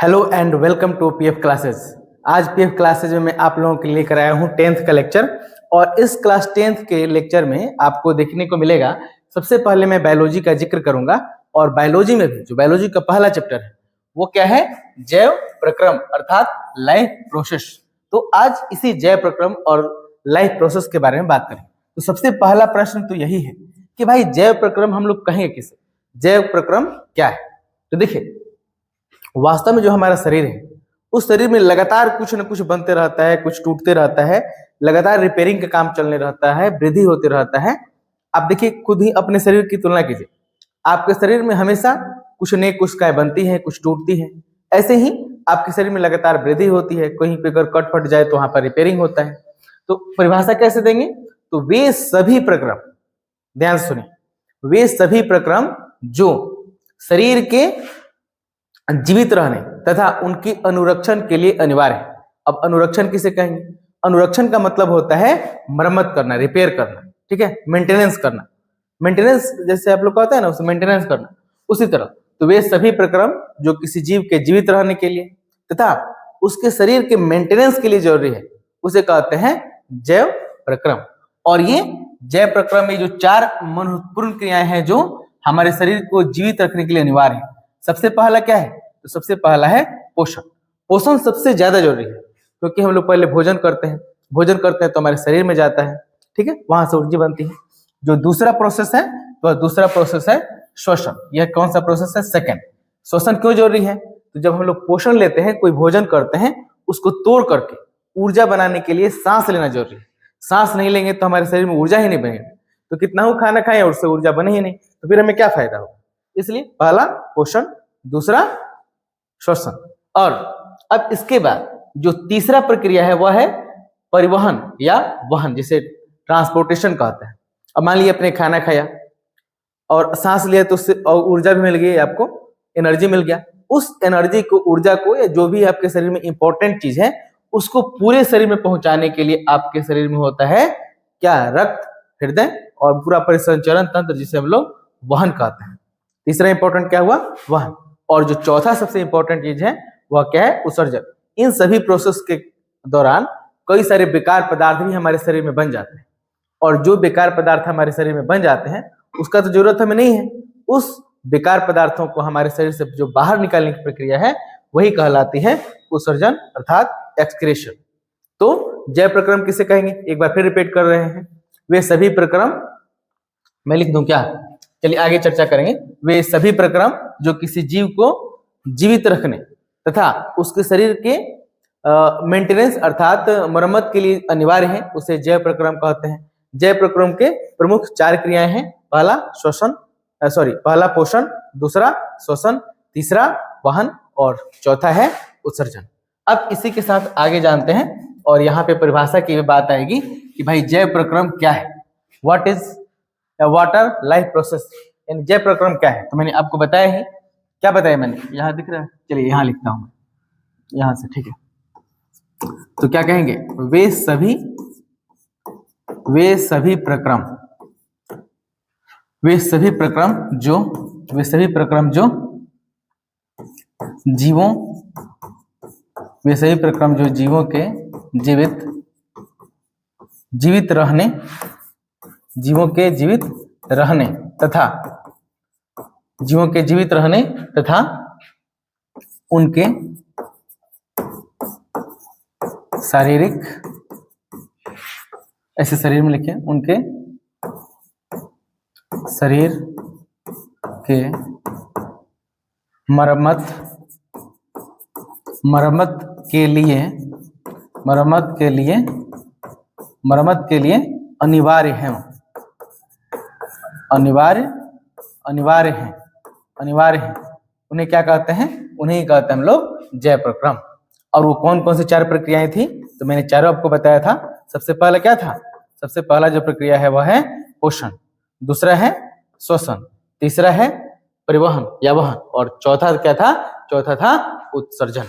Hello and welcome to PF classes. आज PF classes में मैं आप लोगों के लिए लेकर आया हूं 10th का लेक्चर। और इस क्लास 10th के लेक्चर में आपको देखने को मिलेगा, सबसे पहले मैं बायोलॉजी का जिक्र करूंगा। और बायोलॉजी में भी जो बायोलॉजी का पहला चैप्टर है वो क्या है, जैव प्रक्रम अर्थात लाइफ प्रोसेस। तो आज इसी जैव प्रक्रम और लाइफ प्रोसेस के बारे में बात करें। तो सबसे पहला प्रश्न तो यही है कि भाई जैव प्रक्रम हम लोग कहेंगे किसे, जैव प्रक्रम क्या है। तो देखिए, वास्तव में जो हमारा शरीर है उस शरीर में लगातार कुछ न कुछ बनते रहता है, कुछ टूटते रहता है, लगातार रिपेयरिंग का काम चलने रहता है, वृद्धि होते रहता है। आप देखिए, खुद ही अपने शरीर की तुलना कीजिए। आपके शरीर में हमेशा कुछ न कुछ काय बनती है, कुछ टूटती है। ऐसे ही आपके शरीर में लगातार वृद्धि होती है, कहीं पे अगर कट फट जाए तो वहां पर रिपेयरिंग होता है। तो परिभाषा कैसे देंगे, तो वे सभी प्रक्रम, ध्यान से सुनिए, वे सभी प्रक्रम जो शरीर के जीवित रहने तथा उनके अनुरक्षण के लिए अनिवार्य है। अब अनुरक्षण किसे कहेंगे, अनुरक्षण का मतलब होता है मरम्मत करना, रिपेयर करना, ठीक है, मेंटेनेंस करना। मेंटेनेंस जैसे आप लोग का होता है ना, उसे मेंटेनेंस करना, उसी तरह। तो वे सभी प्रक्रम जो किसी जीव के जीवित रहने के लिए तथा उसके शरीर के मेंटेनेंस के लिए जरूरी है, उसे कहते हैं जैव प्रक्रम। और ये जैव प्रक्रम में जो 4 महत्वपूर्ण क्रियाएं हैं जो हमारे शरीर को जीवित रखने के लिए अनिवार्य है। सबसे पहला क्या है, तो सबसे पहला है पोषण। पोषण सबसे ज्यादा जरूरी है, क्योंकि हम लोग पहले भोजन करते हैं तो हमारे शरीर में जाता है, ठीक है, वहां से ऊर्जा बनती है। जो दूसरा प्रोसेस है, तो दूसरा प्रोसेस है श्वसन। यह कौन सा प्रोसेस है, सेकंड। श्वसन क्यों जरूरी है, तो जब हम लोग पोषण लेते हैं, कोई भोजन करते हैं, उसको तोड़ करके ऊर्जा बनाने के लिए सांस लेना जरूरी है। सांस नहीं लेंगे तो हमारे शरीर में ऊर्जा ही नहीं बनेगी। तो कितना हो खाना खाएं और उससे ऊर्जा बने ही नहीं, तो फिर हमें क्या फायदा होगा। इसलिए पहला पोषण, दूसरा श्वसन। और अब इसके बाद जो तीसरा प्रक्रिया है वह है परिवहन या वहन, जिसे ट्रांसपोर्टेशन कहते हैं। अब मान लीजिए आपने खाना खाया और सांस लिया, तो उससे ऊर्जा भी मिल गई, आपको एनर्जी मिल गया। उस एनर्जी को, ऊर्जा को, या जो भी आपके शरीर में इंपॉर्टेंट चीज है, उसको पूरे शरीर में पहुंचाने के लिए आपके शरीर में होता है क्या, रक्त, हृदय और पूरा परिसंचरण तंत्र, जिसे हम लोग वहन कहते हैं। तीसरा इंपॉर्टेंट क्या हुआ, वहन। और जो चौथा सबसे इंपॉर्टेंट चीज है वह क्या है, उत्सर्जन। इन सभी प्रोसेस के दौरान कई सारे बेकार पदार्थ भी हमारे शरीर में बन जाते हैं। और जो बेकार पदार्थ हमारे शरीर में बन जाते हैं उसका तो जरूरत हमें नहीं है। उस बेकार पदार्थों को हमारे शरीर से जो बाहर निकालने की प्रक्रिया है वही कहलाती है उत्सर्जन अर्थात एक्सक्रीशन। तो जैव प्रक्रम किसे कहेंगे, एक बार फिर रिपीट कर रहे हैं। वे सभी प्रक्रम, मैं लिख दूं क्या, चलिए आगे चर्चा करेंगे। वे सभी प्रक्रम जो किसी जीव को जीवित रखने तथा उसके शरीर के मेंटेनेंस अर्थात मरम्मत के लिए अनिवार्य है, उसे जैव प्रक्रम कहते हैं। जैव प्रक्रम के प्रमुख 4 क्रियाएं हैं। पहला पहला पोषण, दूसरा श्वसन, तीसरा वहन और चौथा है उत्सर्जन। अब इसी के साथ आगे जानते हैं, और यहाँ पे परिभाषा की बात आएगी कि भाई जैव प्रक्रम क्या है, what is water life process, यानी जैव प्रक्रम क्या है। तो मैंने आपको बताया ही, क्या बताया मैंने, यहाँ दिख रहा है, चलिए यहाँ लिखता हूँ यहाँ से, ठीक है। तो क्या कहेंगे, वे सभी प्रक्रम, वे सभी प्रक्रम जो जीवों के जीवित रहने तथा उनके शारीरिक, ऐसे शरीर में लिखे, उनके शरीर के मरम्मत के लिए अनिवार्य हैं, उन्हें क्या कहते हैं, उन्हें कहते हैं हम लोग जैव प्रक्रम। और वो कौन कौन सी 4 प्रक्रियाएं थी, तो मैंने चारों आपको बताया था। सबसे पहला क्या था, सबसे पहला जो प्रक्रिया है वह है पोषण, दूसरा है श्वसन, तीसरा है परिवहन या वहन, और चौथा क्या था, चौथा था उत्सर्जन।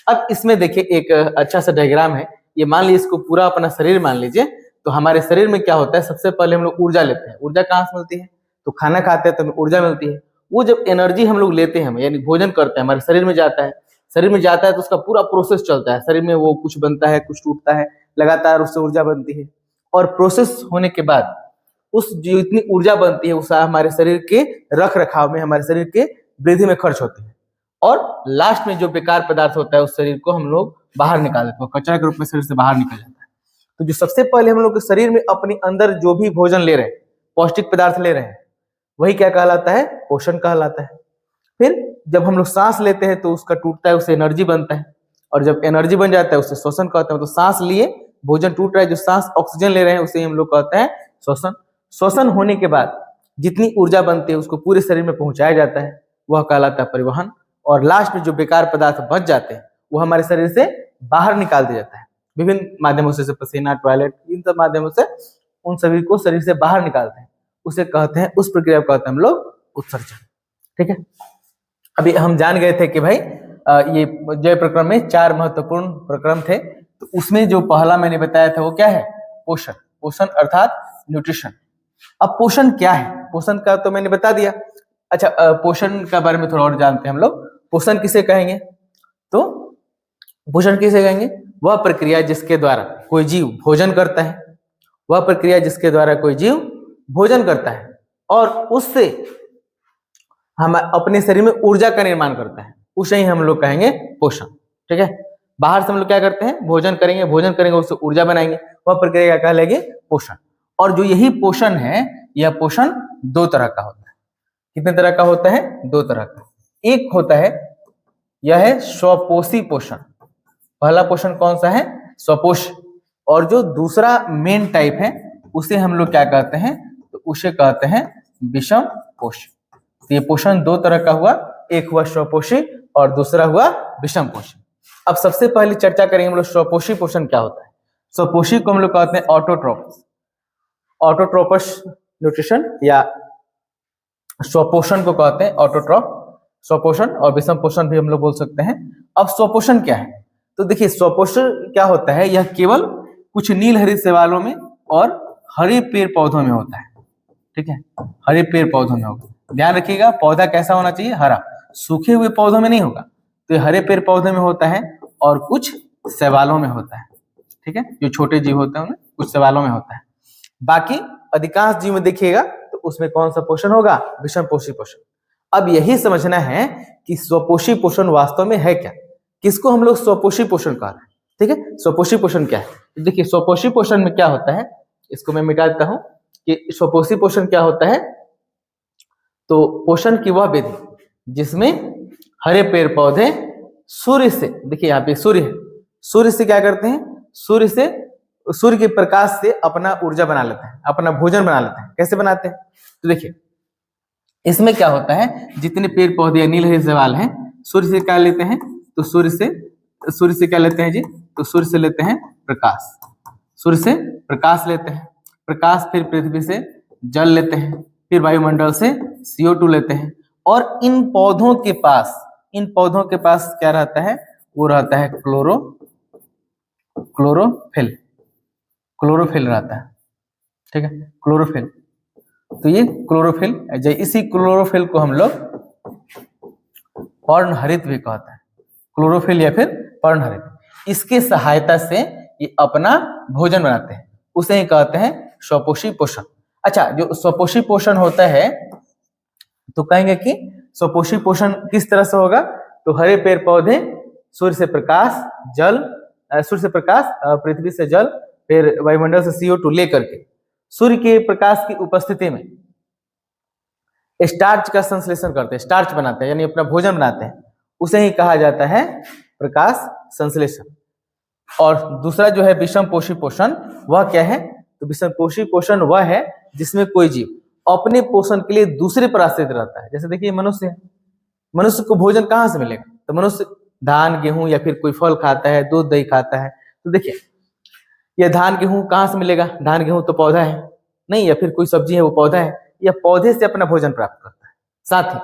अब इसमें देखिए एक अच्छा सा डायग्राम है, ये मान लीजिए इसको पूरा अपना शरीर मान लीजिए। तो हमारे शरीर में क्या होता है, सबसे पहले हम लोग ऊर्जा लेते हैं। ऊर्जा कहाँ से मिलती है, तो खाना खाते हैं तो ऊर्जा मिलती है। वो जब एनर्जी हम लोग लेते हैं, यानी भोजन करते हैं, हमारे शरीर में जाता है, शरीर में जाता है तो उसका पूरा प्रोसेस चलता है, शरीर में वो कुछ बनता है, कुछ टूटता है, लगातार उससे ऊर्जा बनती है, और प्रोसेस होने के बाद उस जो इतनी ऊर्जा बनती है उस हमारे शरीर के रख रखाव में, हमारे शरीर के वृद्धि में खर्च होती है, और लास्ट में जो बेकार पदार्थ होता है उस शरीर को हम लोग बाहर निकाल देते हैं, कचरा के रूप में शरीर से बाहर निकल जाता है। तो जो सबसे पहले हम लोग के शरीर में अपने अंदर जो भी भोजन ले रहे हैं, पौष्टिक पदार्थ ले रहे हैं, वही क्या कहलाता है? पोषण कहलाता है। फिर जब हम लोग सांस लेते हैं तो उसका टूटता है, उससे एनर्जी बनता है, और जब एनर्जी बन जाता है उससे श्वसन कहते हैं। तो सांस लिए, भोजन टूट रहा है, जो सांस ऑक्सीजन ले रहे हैं उसे हम लोग कहते हैं श्वसन। श्वसन होने के बाद जितनी ऊर्जा बनती है उसको पूरे शरीर में पहुंचाया जाता है, वह कहलाता है परिवहन। और लास्ट में जो बेकार पदार्थ बच जाते हैं वो हमारे शरीर से बाहर निकाल दिया जाता है विभिन्न माध्यमों से, पसीना, टॉयलेट, इन सब माध्यमों से उन सभी को शरीर से बाहर निकालते हैं, उसे कहते हैं, उस प्रक्रिया को कहते हैं हम लोग उत्सर्जन। ठीक है, अभी हम जान गए थे कि भाई ये जय प्रक्रम में 4 महत्वपूर्ण प्रक्रम थे। तो उसमें जो पहला मैंने बताया था वो क्या है? पोषण। पोषण अर्थात न्यूट्रिशन। अब पोषण क्या है? पोषण का तो मैंने बता दिया। अच्छा, पोषण का बारे में थोड़ा और जानते हैं हम लोग। पोषण किसे कहेंगे? तो पोषण किसे कहेंगे? वह प्रक्रिया जिसके द्वारा कोई जीव भोजन करता है, वह प्रक्रिया जिसके द्वारा कोई जीव भोजन करता है और उससे हम अपने शरीर में ऊर्जा का निर्माण करता है, उसे ही हम लोग कहेंगे पोषण। ठीक है, बाहर से हम लोग क्या करते हैं? भोजन करेंगे, उससे ऊर्जा बनाएंगे, वह प्रक्रिया क्या कहलाएगी? पोषण। और जो यही पोषण है, यह पोषण 2 तरह का होता है। कितने तरह का होता है? 2 तरह का। एक होता है, यह है स्वपोषी पोषण। पहला पोषण कौन सा है? स्वपोष। और जो दूसरा मेन टाइप है उसे हम लोग क्या कहते हैं? तो उसे कहते हैं विषम पोषी। तो ये पोषण 2 तरह का हुआ, एक हुआ स्वपोषी और दूसरा हुआ विषम पोषी। अब सबसे पहले चर्चा करेंगे हम लोग स्वपोषी पोषण क्या होता है। स्वपोषी को हम लोग कहते हैं ऑटोट्रोपस। ऑटोट्रोपस न्यूट्रिशन या स्वपोषण को कहते हैं ऑटोट्रोप। स्वपोषण और विषम पोषण भी हम लोग बोल सकते हैं। अब स्वपोषण क्या है? तो देखिए, स्वपोषण क्या होता है? यह केवल कुछ नील हरित शैवालों में और हरे पेड़ पौधों में होता है। ठीक है, हरे पेड़ पौधों में होगा। ध्यान रखिएगा, पौधा कैसा होना चाहिए? हरा। सूखे हुए पौधों में नहीं होगा। तो ये हरे पेड़ पौधे में होता है और कुछ शैवालों में होता है। ठीक है, जो छोटे जीव होते हैं उनमें कुछ शैवालों में होता है। बाकी अधिकांश जीव में देखिएगा तो उसमें कौन सा पोषण होगा? विषम पोषी पोषण। अब यही समझना है कि स्वपोषी पोषण वास्तव में है क्या, किसको हम लोग स्वपोषी पोषण कह रहे हैं। ठीक है, स्वपोषी पोषण क्या है? देखिए, स्वपोषी पोषण में क्या होता है, इसको मैं मिटा देता हूं कि स्वपोषी पोषण क्या होता है। तो पोषण की वह विधि जिसमें हरे पेड़ पौधे सूर्य से, देखिए यहाँ पे सूर्य है, सूर्य से क्या करते हैं? सूर्य के प्रकाश से अपना ऊर्जा बना लेते हैं, अपना भोजन बना लेते हैं। कैसे बनाते हैं? तो देखिए, इसमें क्या होता है, जितने पेड़ पौधे नील हरित शैवाल हैं, सूर्य से क्या लेते हैं? तो सूर्य से क्या लेते हैं जी? तो सूर्य से लेते हैं प्रकाश। सूर्य से प्रकाश लेते हैं, प्रकाश फिर पृथ्वी से जल लेते हैं, फिर वायुमंडल से CO2 लेते हैं। और इन पौधों के पास क्या रहता है? वो रहता है क्लोरोफिल रहता है। ठीक है, क्लोरोफिल। तो ये क्लोरोफिल, इसी क्लोरोफिल को हम लोग पर्णहरित भी कहते हैं। क्लोरोफिल या फिर पर्णहरित, इसके सहायता से ये अपना भोजन बनाते हैं, उसे ही कहते हैं स्वपोषी पोषण। अच्छा, जो स्वपोषी पोषण होता है तो कहेंगे कि स्वपोषी पोषण किस तरह से होगा? तो हरे पेड़ पौधे सूर्य से प्रकाश, पृथ्वी से जल, फिर वायुमंडल से CO2 लेकर के सूर्य के प्रकाश की उपस्थिति में स्टार्च का संश्लेषण करते हैं, स्टार्च बनाते हैं, यानी अपना भोजन बनाते हैं, उसे ही कहा जाता है प्रकाश संश्लेषण। और दूसरा जो है विषम पोषी पोषण, वह क्या है? तो विषम पोषी पोषण वह है जिसमें कोई जीव अपने पोषण के लिए दूसरे पर आश्रित रहता है। जैसे देखिए, मनुष्य है, मनुष्य को भोजन कहाँ से मिलेगा? तो मनुष्य धान गेहूं या फिर कोई फल खाता है, दूध दही खाता है। तो देखिए, यह धान गेहूं कहाँ से मिलेगा? धान गेहूं तो पौधा है नहीं, या फिर कोई सब्जी है वो पौधा है, या पौधे से अपना भोजन प्राप्त करता है। साथ ही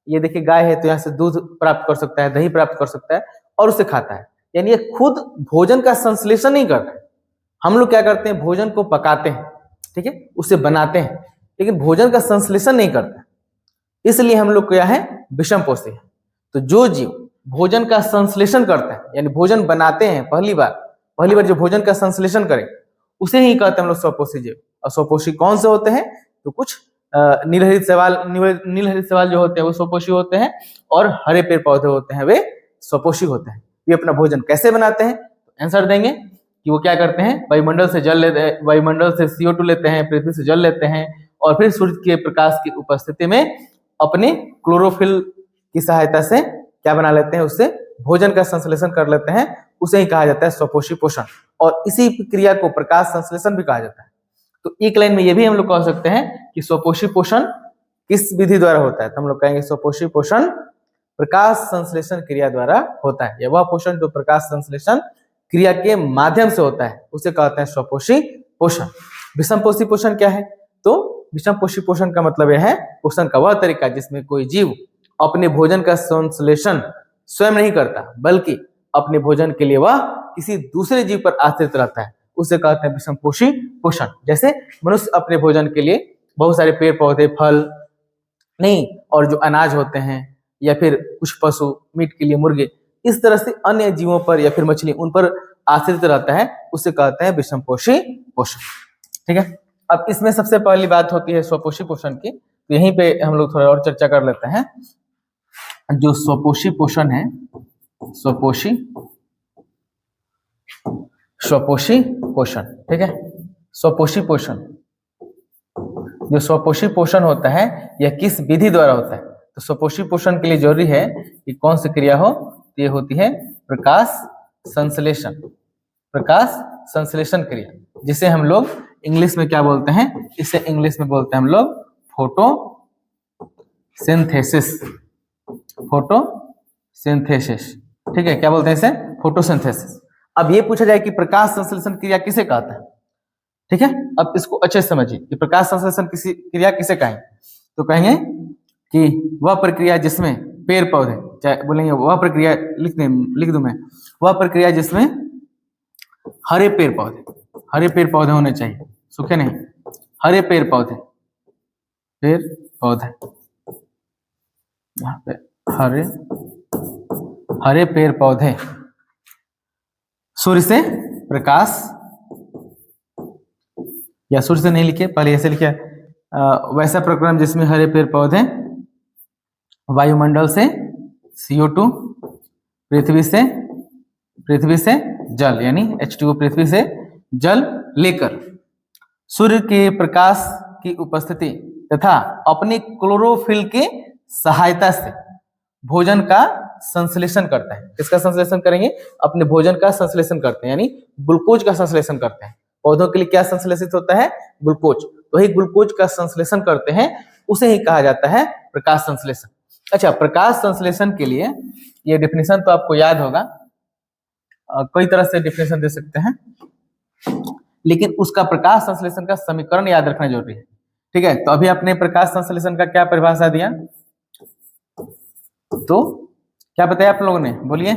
ये देखिए, गाय है तो यहाँ से दूध प्राप्त कर सकता है, दही प्राप्त कर सकता है और उसे खाता है। यानी ये खुद भोजन का संश्लेषण नहीं करता है। हम लोग क्या करते हैं? भोजन को पकाते हैं, ठीक है, उसे बनाते हैं, लेकिन भोजन का संश्लेषण नहीं करता। इसलिए हम लोग क्या है? विषम पोषी है। तो जो जीव भोजन का संश्लेषण करते हैं, यानी भोजन बनाते हैं पहली बार जो भोजन का संश्लेषण करें उसे ही कहते हैं हम लोग स्वपोषी जीव। और स्वपोषी कौन से होते हैं? तो कुछ नीलहरित सवाल जो होते हैं वो स्वपोषी होते हैं, और हरे पेड़ पौधे होते हैं वे स्वपोषी होते हैं। वे अपना भोजन कैसे बनाते हैं? आंसर देंगे कि वो क्या करते हैं, वायुमंडल से जल लेते हैं, वायुमंडल से CO2 लेते हैं, पृथ्वी से जल लेते हैं, और फिर सूर्य के प्रकाश की उपस्थिति में अपने क्लोरोफिल की सहायता से क्या बना लेते हैं, उससे भोजन का संश्लेषण कर लेते हैं। उसे ही कहा जाता है स्वपोषी पोषण, और इसी क्रिया को प्रकाश संश्लेषण भी कहा जाता है। तो एक लाइन में ये भी हम लोग कह सकते हैं कि स्वपोषी पोषण किस विधि द्वारा होता है? तो हम लोग कहेंगे स्वपोषी पोषण प्रकाश संश्लेषण क्रिया द्वारा होता है, या वह पोषण जो प्रकाश संश्लेषण क्रिया के माध्यम से होता है उसे कहते हैं स्वपोषी पोषण। विषमपोषी पोषण क्या है? तो विषमपोषी पोषण का मतलब यह है पोषण का वह तरीका जिसमें कोई जीव अपने भोजन का संश्लेषण स्वयं नहीं करता, बल्कि अपने भोजन के लिए वह किसी दूसरे जीव पर आश्रित रहता है, उसे कहते हैं विषमपोषी पोषण। जैसे मनुष्य अपने भोजन के लिए बहुत सारे पेड़ पौधे, फल नहीं, और जो अनाज होते हैं, या फिर कुछ पशु, मीट के लिए मुर्गे, इस तरह से अन्य जीवों पर या फिर मछली उन पर आश्रित रहता है, उसे कहते हैं विषमपोषी पोषण। ठीक है, अब इसमें सबसे पहली बात होती है स्वपोषी पोषण की, तो यहीं पे हम लोग थोड़ा और चर्चा कर लेते हैं। जो स्वपोषी पोषण है, स्वपोषी पोषण, ठीक है, स्वपोषी पोषण, जो स्वपोषी पोषण होता है यह किस विधि द्वारा होता है? तो स्वपोषी पोषण के लिए जरूरी है कि कौन सी क्रिया हो? तो ये होती है प्रकाश संश्लेषण, प्रकाश संश्लेषण क्रिया, जिसे हम लोग इंग्लिश में क्या बोलते हैं? इसे इंग्लिश में बोलते हैं हम लोग फोटोसिंथेसिस, फोटोसिंथेसिस। ठीक है, क्या बोलते हैं इसे? फोटोसिंथेसिस। अब ये पूछा जाए कि प्रकाश संश्लेषण क्रिया किसे कहते हैं? ठीक है, अब इसको अच्छे से समझिए कि प्रकाश संश्लेषण क्रिया किसे कहेंगे? तो कहेंगे कि वह प्रक्रिया जिसमें पेड़ पौधे, चाहे बोलेंगे वह प्रक्रिया, लिख दूं मैं, वह प्रक्रिया जिसमें हरे पेड़ पौधे होने चाहिए, सूखे नहीं, हरे पेड़ पौधे, यहाँ पे हरे पेड़ पौधे सूर्य से प्रकाश, या सूर्य से नहीं लिखे, पहले ऐसे लिखे, वैसा प्रक्रम जिसमें हरे पेड़ पौधे वायुमंडल से CO2, पृथ्वी से जल, यानी H2O, पृथ्वी से जल लेकर सूर्य के प्रकाश की उपस्थिति तथा अपने क्लोरोफिल के सहायता से भोजन का संश्लेषण करता है। किसका संश्लेषण करेंगे? अपने भोजन का संश्लेषण करते हैं, यानी ग्लूकोज का संश्लेषण करते हैं। पौधों के लिए क्या संश्लेषित होता है? ग्लूकोज। तो वही ग्लूकोज का संश्लेषण करते हैं, उसे ही कहा जाता है प्रकाश संश्लेषण। अच्छा, प्रकाश संश्लेषण के लिए ये डेफिनेशन तो आपको याद होगा, कई तरह से डेफिनेशन दे सकते हैं, लेकिन उसका प्रकाश संश्लेषण का समीकरण याद रखना जरूरी है। ठीक है, तो अभी आपने प्रकाश संश्लेषण का क्या परिभाषा दिया? तो क्या बताया आप लोगों ने? बोलिए।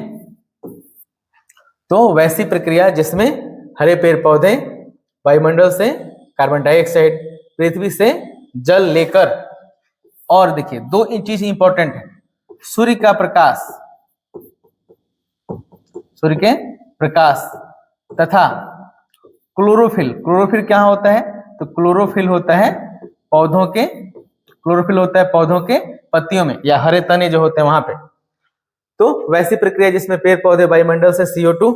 तो वैसी प्रक्रिया जिसमें हरे पेड़ पौधे वायुमंडल से कार्बन डाइऑक्साइड, पृथ्वी से जल लेकर, और देखिए दो चीज इंपॉर्टेंट है, सूर्य के प्रकाश तथा क्लोरोफिल क्या होता है? तो क्लोरोफिल होता है पौधों के पत्तियों में, या हरे तने जो होते हैं वहां पे। तो वैसी प्रक्रिया जिसमें पेड़ पौधे वायुमंडल से CO2,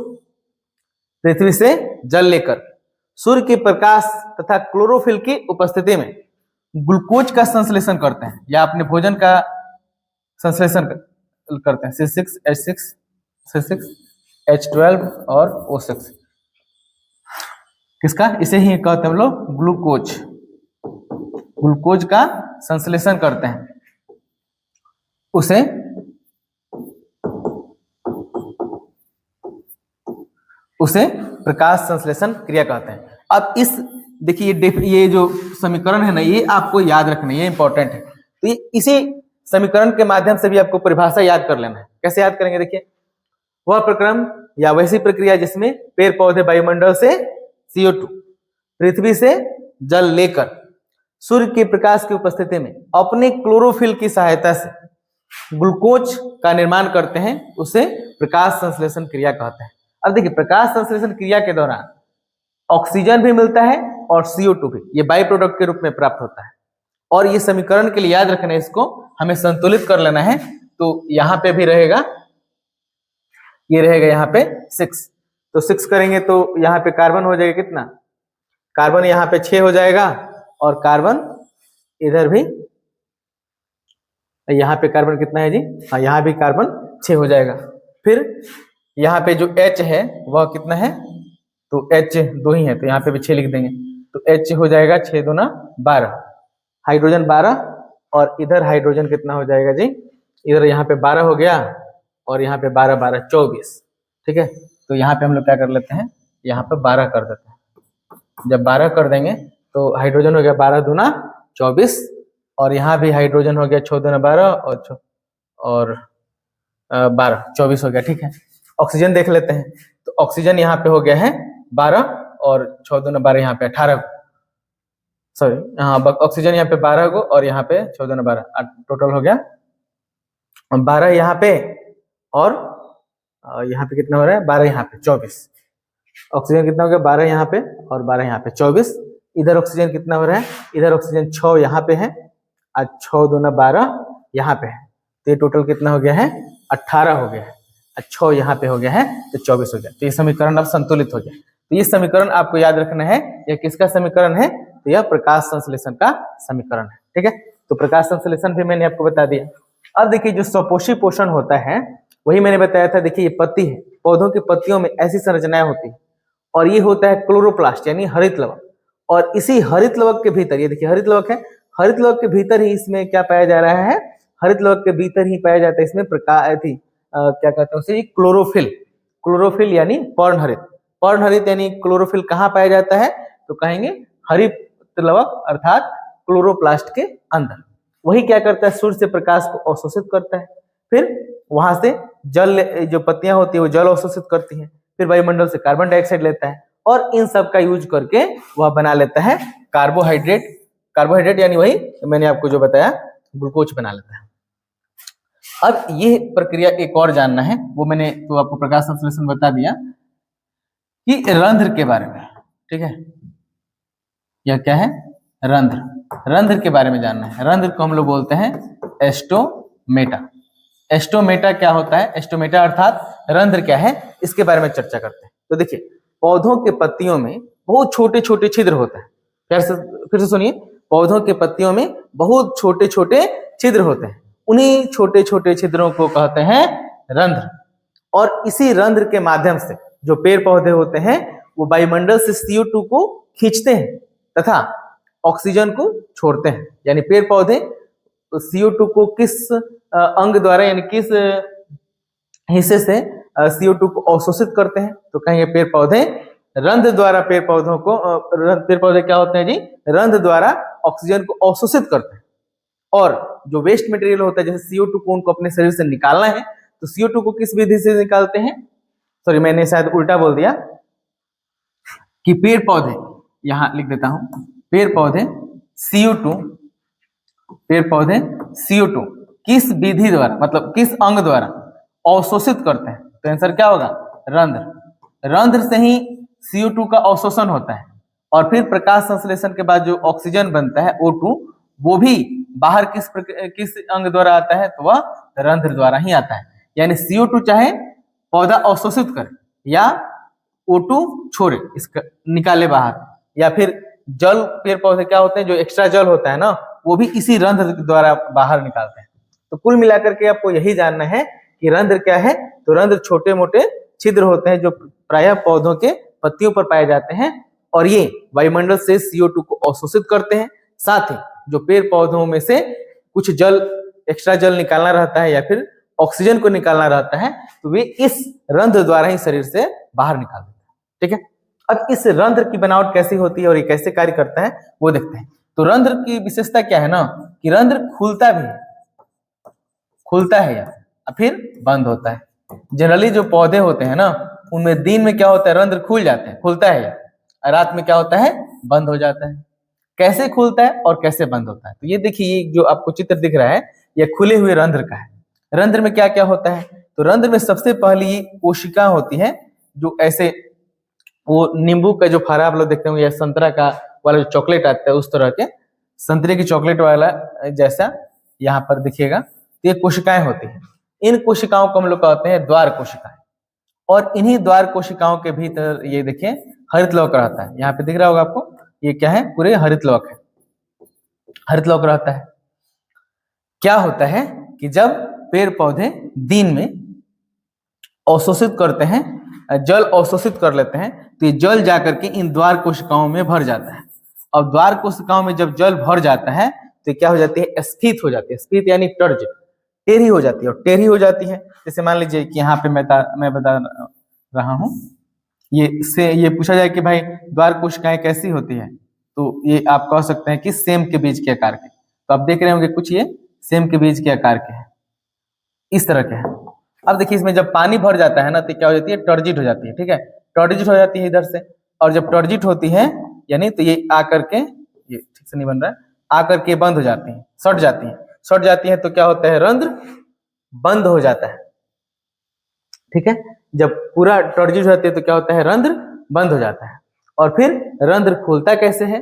पृथ्वी से जल लेकर सूर्य के प्रकाश तथा क्लोरोफिल की उपस्थिति में ग्लूकोज का संश्लेषण करते हैं, या अपने भोजन का संश्लेषण करते हैं, C6H12 और O6। किसका? इसे ही कहते हैं हम लोग ग्लूकोज का संश्लेषण करते हैं, उसे प्रकाश संश्लेषण क्रिया कहते हैं। अब इस देखिए ये जो समीकरण है ना, ये आपको याद रखना है, ये इंपॉर्टेंट है। तो इसी समीकरण के माध्यम से भी आपको परिभाषा याद कर लेना है। कैसे याद करेंगे? देखिए, वह प्रक्रम या वैसी प्रक्रिया जिसमें पेड़ पौधे वायुमंडल से CO2, पृथ्वी से जल लेकर सूर्य के प्रकाश की उपस्थिति में अपने क्लोरोफिल की सहायता से ग्लूकोज का निर्माण करते हैं, उसे प्रकाश संश्लेषण क्रिया कहते हैं। अब देखिए, प्रकाश संश्लेषण क्रिया के दौरान ऑक्सीजन भी मिलता है और CO2 भी, ये बाई प्रोडक्ट के रूप में प्राप्त होता है। और ये समीकरण के लिए याद रखना है, इसको हमें संतुलित कर लेना है। तो यहाँ पे भी रहेगा, ये रहेगा यहाँ पे 6, तो 6 करेंगे तो यहाँ पे कार्बन हो जाएगा कितना, कार्बन यहाँ पे 6 हो जाएगा, और कार्बन इधर भी, यहाँ पे कार्बन कितना है जी, हाँ यहाँ भी कार्बन 6 हो जाएगा। फिर यहाँ पे जो H है वह कितना है, तो H 2 ही है, तो यहाँ पे भी 6 लिख देंगे, तो H हो जाएगा 6 दूना 12, हाइड्रोजन 12, और इधर हाइड्रोजन कितना हो जाएगा जी, इधर यहाँ पे 12 हो गया, और यहाँ पे 12 12 24, ठीक है। तो यहाँ पे हम लोग क्या कर लेते हैं, यहाँ पे 12 कर देते हैं। जब 12 कर देंगे तो हाइड्रोजन हो गया 12 दूना 24, और यहाँ भी हाइड्रोजन हो गया 6 दूना 12 और 12 24 हो गया, ठीक है। ऑक्सीजन देख लेते हैं, तो ऑक्सीजन यहाँ पे हो गया है 12, और 6 दूना 12 यहाँ पे 18, सॉरी हाँ, ऑक्सीजन यहाँ पे 12 को, और यहाँ पे 6 दूना 12, टोटल हो गया 12 यहाँ पे, और यहाँ पे कितना हो रहा है 12 यहाँ पे 24। ऑक्सीजन कितना हो गया 12 यहाँ पे और 12 यहाँ पे 24। इधर ऑक्सीजन कितना हो रहा है, इधर ऑक्सीजन 6 यहाँ पे है, आज 6 दूना 12 यहाँ पे है, तो ये टोटल कितना हो गया है 18 हो गया है, 6 यहाँ पे हो गया है तो 24 हो गया। तो ये समीकरण अब संतुलित हो गया। तो ये समीकरण आपको याद रखना है, यह किसका समीकरण है, तो यह प्रकाश संश्लेषण का समीकरण है, ठीक है। तो प्रकाश संश्लेषण भी मैंने आपको बता दिया। अब देखिए, जो स्वपोषी पोषण होता है वही मैंने बताया था। देखिए, ये पत्ती है, पौधों की पत्तियों में ऐसी संरचनाएं होती है, और ये होता है क्लोरोप्लास्ट यानी हरित लवक। और इसी हरित लवक के भीतर, ये देखिए हरित लवक है, हरित लवक के भीतर ही इसमें क्या पाया जा रहा है, हरित लवक के भीतर ही पाया जाता है इसमें प्रकाश क्या कहते हैं उसे, क्लोरोफिल। क्लोरोफिल यानी पर्णहरित, पर्णहरित यानी क्लोरोफिल कहाँ पाया जाता है, तो कहेंगे हरित लवक अर्थात क्लोरोप्लास्ट के अंदर। वही क्या करता है, सूर्य से प्रकाश को अवशोषित करता है, फिर वहां से जल, जो पत्तियां होती है वो जल अवशोषित करती हैं, फिर वायुमंडल से कार्बन डाइऑक्साइड लेता है, और इन सब का यूज करके वह बना लेता है कार्बोहाइड्रेट। कार्बोहाइड्रेट यानी वही मैंने आपको जो बताया, ग्लूकोज बना लेता है। अब ये प्रक्रिया एक और जानना है, वो मैंने तो आपको प्रकाश संश्लेषण बता दिया कि रंध्र के बारे में, ठीक है। यह क्या है, रंध्र, रंध्र के बारे में जानना है। रंध्र को हम लोग बोलते हैं एस्टोमेटा। एस्टोमेटा क्या होता है, एस्टोमेटा अर्थात रंध्र क्या है, इसके बारे में चर्चा करते हैं। तो देखिए, पौधों के पत्तियों में बहुत छोटे छोटे छिद्र होते हैं। फिर से सुनिए, पौधों के पत्तियों में बहुत छोटे छोटे छिद्र होते हैं, उन्हीं छोटे छोटे छिद्रों को कहते हैं रंध्र। और इसी रंध्र के माध्यम से जो पेड़ पौधे होते हैं वो वायुमंडल से CO2 को खींचते हैं तथा ऑक्सीजन को छोड़ते हैं। यानी पेड़ पौधे CO2 को किस अंग द्वारा यानी किस हिस्से से CO2 को अवशोषित करते हैं, तो कहेंगे पेड़ पौधे रंध्र द्वारा। पेड़ पौधों को पेड़ पौधे क्या होते हैं जी, रंध्र द्वारा ऑक्सीजन को अवशोषित करते हैं। और जो वेस्ट मटेरियल होता है, जैसे CO2 को उनको अपने शरीर से निकालना है, तो CO2 को किस विधि से निकालते हैं, सॉरी मैंने शायद उल्टा बोल दिया कि पेड़ पौधे, यहां लिख देता हूं, पेड़ पौधे CO2 किस विधि द्वारा, मतलब किस अंग द्वारा अवशोषित करते हैं, तो आंसर क्या होगा, रंध्र। रंध्र से ही CO2 का अवशोषण होता है, और फिर प्रकाश संश्लेषण के बाद जो ऑक्सीजन बनता है O2, वो भी बाहर किस अंग द्वारा आता है, तो वह रंध्र द्वारा ही आता है। यानी CO2 चाहे पौधा अवशोषित करे या O2 छोड़े, इसका निकाले बाहर, या फिर जल, पेड़ पौधे क्या होते हैं, जो एक्स्ट्रा जल होता है ना, वो भी इसी रंध्र द्वारा बाहर निकालते हैं। तो कुल मिलाकर के आपको यही जानना है कि रंध्र क्या है, तो रंध्र छोटे मोटे छिद्र होते हैं जो प्रायः पौधों के पत्तियों पर पाए जाते हैं, और ये वायुमंडल से CO2 को अवशोषित करते हैं। साथ ही जो पेड़ पौधों में से कुछ जल, एक्स्ट्रा जल निकालना रहता है या फिर ऑक्सीजन को निकालना रहता है, तो वे इस रंध्र द्वारा ही शरीर से बाहर निकाल देते हैं, ठीक है। अब इस रंध्र की बनावट कैसी होती है और ये कैसे कार्य करता है वो देखते हैं। तो रंध्र की विशेषता क्या है ना, कि रंध्र खुलता भी है, खुलता है या फिर बंद होता है। जनरली जो पौधे होते हैं ना, उनमें दिन में क्या होता है, रंध्र खुल जाते हैं, खुलता है, या रात में क्या होता है, बंद हो जाता है। कैसे खुलता है और कैसे बंद होता है, तो ये देखिए, ये जो आपको चित्र दिख रहा है, ये खुले हुए रंध्र का है। रंध्र में क्या क्या होता है? तो रंध्र में सबसे पहली कोशिका होती है जो ऐसे वो नींबू का जो फरा आप लोग देखते होंगे या संतरा का वाला जो चॉकलेट आता है उस तरह के संतरे की चॉकलेट वाला जैसा यहाँ पर दिखेगा, तो ये कोशिकाएं होती हैं। इन कोशिकाओं को हम लोग कहते हैं द्वार कोशिकाएं। और इन्हीं द्वार कोशिकाओं के भीतर ये देखिए हरितलवक रहता है। यहाँ पे दिख रहा होगा आपको, ये क्या है? पूरे हरितलवक है, हरितलवक रहता है। क्या होता है कि जब पेड़ पौधे दिन में अवशोषित करते हैं, जल अवशोषित कर लेते हैं, तो ये जल जाकर के इन द्वार कोशिकाओं में भर जाता है। और द्वार कोशिकाओं में जब जल भर जाता है तो क्या हो जाती है? स्फीत हो जाती है। स्फीत यानी टर्जिट, टेढ़ी हो जाती है। और टेढ़ी हो जाती है जैसे मान लीजिए कि यहाँ पे मैं बता रहा हूँ, ये पूछा जाए कि भाई द्वार कोशिकाएं कैसी होती है, तो ये आप कह सकते हैं कि सेम के बीज के आकार के। तो आप देख रहे होंगे कुछ ये सेम के बीज के आकार के हैं, इस तरह के हैं। अब देखिए इसमें जब पानी भर जाता है ना तो क्या हो जाती है? टर्जिट हो जाती है। ठीक है, टर्जिट हो जाती है इधर से। और जब टर्जिट होती है यानी तो ये आकर के, ये ठीक से नहीं बन रहा है, आकर के बंद हो जाती है, सट जाती है। सट जाती है तो क्या होता है? रंध्र बंद हो जाता है। ठीक है, जब पूरा टर्जिट हो जाती है तो क्या होता है? रंध्र बंद हो जाता है। और फिर रंध्र खुलता कैसे है?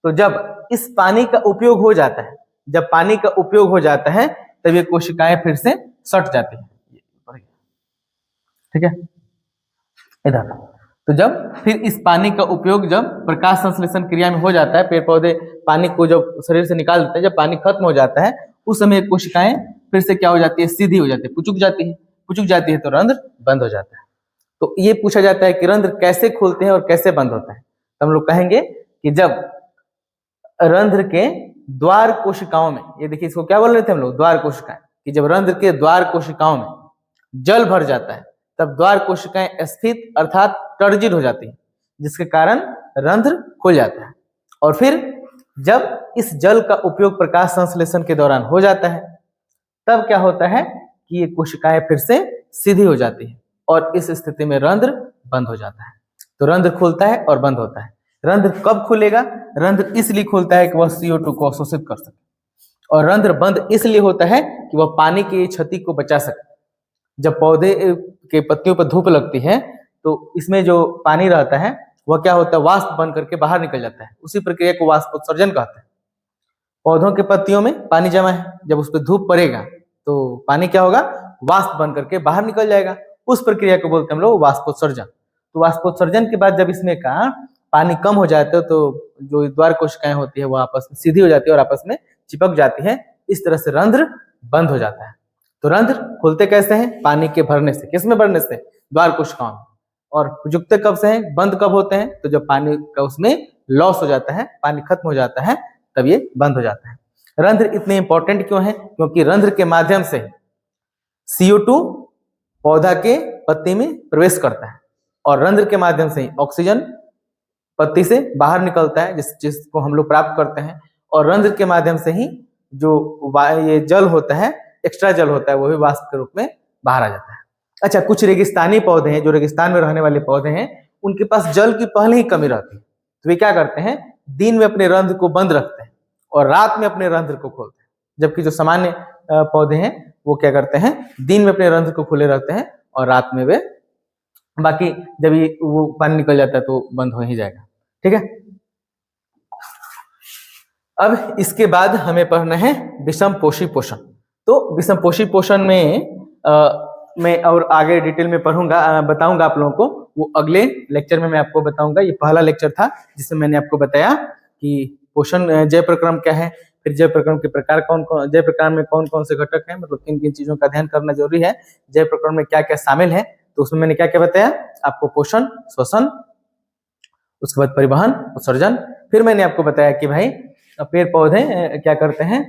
तो जब इस पानी का उपयोग हो जाता है, जब पानी का उपयोग हो जाता है तब ये कोशिकाएं फिर से सट जाती है। ठीक है, इधर। तो जब फिर इस पानी का उपयोग जब प्रकाश संश्लेषण क्रिया में हो जाता है, पेड़ पौधे पानी को जब शरीर से निकाल देते हैं, जब पानी खत्म हो जाता है उस समय कोशिकाएं फिर से क्या हो जाती है? सीधी हो जाती है, पुचुक जाती है। पुचुक जाती है तो रंध्र बंद हो जाता है। तो ये पूछा जाता है कि रंध्र कैसे खुलते हैं और कैसे बंद होते हैं। तो हम लोग कहेंगे कि जब रंध्र के द्वार कोशिकाओं में, ये देखिए इसको क्या बोल रहे थे हम लोग? द्वार कोशिकाएं। कि जब रंध्र के द्वार कोशिकाओं में जल भर जाता है तब द्वार कोशिकाएं स्फीत अर्थात टर्जिट हो जाती है, जिसके कारण रंध्र खुल जाता है। और फिर जब इस जल का उपयोग प्रकाश संश्लेषण के दौरान हो जाता है तब क्या होता है कि ये कोशिकाएं फिर से सीधी हो जाती है और इस स्थिति में रंध्र बंद हो जाता है। तो रंध्र खुलता है और बंद होता है। रंध्र कब खुलेगा? रंध्र इसलिए खुलता है कि वह CO2 को अवशोषित कर सके। और रंध्र बंद इसलिए होता है कि वह पानी की क्षति को बचा सके। जब पौधे के पत्तियों पर धूप लगती है तो इसमें जो पानी रहता है वह क्या होता है? वाष्प बन करके बाहर निकल जाता है। उसी प्रक्रिया को वाष्पोत्सर्जन कहते हैं। पौधों के पत्तियों में पानी जमा है, जब उस पर धूप पड़ेगा तो पानी क्या होगा? वाष्प बन करके बाहर निकल जाएगा। उस प्रक्रिया को बोलते हैं हम लोग वाष्पोत्सर्जन। तो वाष्पोत्सर्जन के बाद जब इसमें का पानी कम हो जाता है तो जो द्वार कोशिकाएं होती है वो आपस में सीधी हो जाती है और आपस में चिपक जाती है। इस तरह से रंध्र बंद हो जाता है। तो रंध्र खुलते कैसे हैं? पानी के भरने से। किसमें भरने से? द्वार कोशिकाओं में। और जुकते कब से हैं? बंद कब होते हैं? तो जब पानी का उसमें लॉस हो जाता है, पानी खत्म हो जाता है, तब ये बंद हो जाता है। रंध्र इतने इंपॉर्टेंट क्यों है? क्योंकि रंध्र के माध्यम से CO2 पौधा के पत्ती में प्रवेश करता है और रंध्र के माध्यम से ऑक्सीजन पत्ती से बाहर निकलता है, जिसको हम लोग प्राप्त करते हैं। और रंध्र के माध्यम से ही जो ये जल होता है, एक्स्ट्रा जल होता है, वो भी वाष्प के रूप में बाहर आ जाता है। अच्छा, कुछ रेगिस्तानी पौधे हैं, जो रेगिस्तान में रहने वाले पौधे हैं, उनके पास जल की पहले ही कमी रहती है। तो वे क्या करते हैं? दिन में अपने रंध्र को बंद रखते हैं और रात में अपने रंध्र को खोलते हैं। जबकि जो सामान्य पौधे हैं वो क्या करते हैं? दिन में अपने रंध्र को खुले रखते हैं और रात में वे बाकी जब ये वो पानी निकल जाता है तो बंद हो ही जाएगा। ठीक है, अब इसके बाद हमें पढ़ना है विषमपोषी पोषण। तो विषमपोषी पोषण में मैं और आगे डिटेल में पढ़ूंगा, बताऊंगा आप लोगों को। वो अगले लेक्चर में मैं आपको बताऊंगा। ये पहला लेक्चर था जिसमें मैंने आपको बताया कि पोषण जैव प्रक्रम क्या है, फिर जैव प्रक्रम के प्रकार कौन कौन, जैव प्रक्रम में कौन कौन से घटक हैं, मतलब किन किन चीजों का ध्यान करना जरूरी है, जैव प्रक्रम में क्या क्या शामिल है। तो उसमें मैंने क्या क्या बताया आपको? पोषण, श्वसन, उसके बाद परिवहन, उत्सर्जन। फिर मैंने आपको बताया कि भाई पेड़ पौधे क्या करते हैं?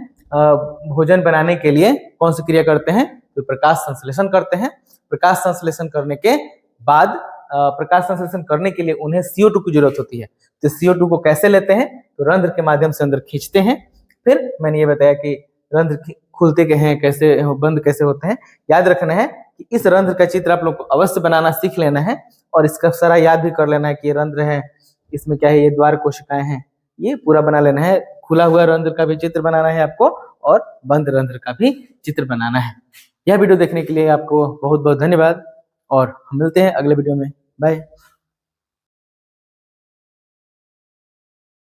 भोजन बनाने के लिए कौन सी क्रिया करते हैं? तो प्रकाश संश्लेषण करते हैं। प्रकाश संश्लेषण करने के बाद प्रकाश संश्लेषण करने के लिए उन्हें CO2 की जरूरत होती है। तो CO2 को कैसे लेते हैं? तो रंध्र के माध्यम से अंदर खींचते हैं। फिर मैंने ये बताया कि रंध्र खुलते हैं कैसे, बंद कैसे होते हैं। याद रखना है कि इस रंध्र का चित्र आप लोग को अवश्य बनाना सीख लेना है और इसका सारा याद भी कर लेना है कि ये रंध्र है, इसमें क्या है, ये द्वार कोशिकाएं हैं, ये पूरा बना लेना है। खुला हुआ रंध्र का भी चित्र बनाना है आपको और बंद रंध्र का भी चित्र बनाना है। यह वीडियो देखने के लिए आपको बहुत बहुत धन्यवाद और हम मिलते हैं अगले वीडियो में। बाय।